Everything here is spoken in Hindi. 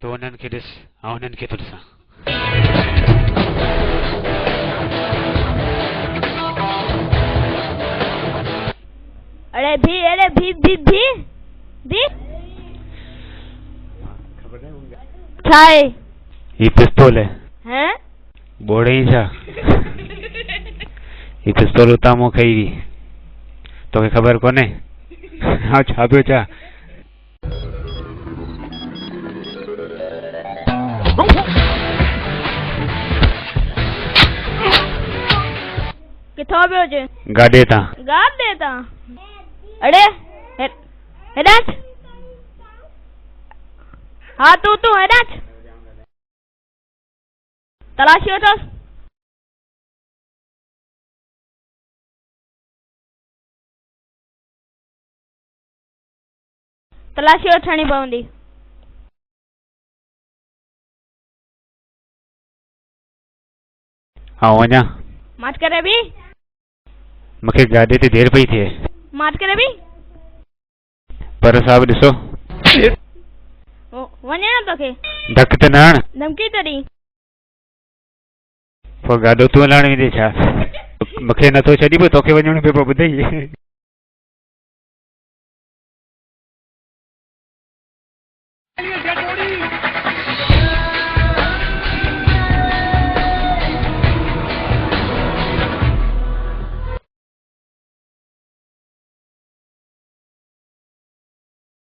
तो उन्हनि खे ॾिस ऐं उन्हनि खे थो ॾिसां। अरे भी छा आहे? ही पिस्तौल है। हैं? बोड़े ही छा? ही पिस्तौल उतां मूं खई हुई, तोखे ख़बर कोन्हे? हाँ छा पियो छा? किथों पियो अचे? गाॾे तां। गाॾे तां? अड़े हेॾांच। हाँ तू हेॾांच। तलाशी वठोसि। तलाशी वठणी पवंदी। हाँ वञा? माच करे बि। मूंखे गाॾे ते देरि पई थिए। माच करे बि। पर साहब ॾिसो। वञे न तोखे। धक त न हण। धमकी त ॾी। पोइ गाॾो तूं हलाइण वेंदे छा? मूंखे नथो छॾी पोइ तोखे वञणो पियो ॿुधाई।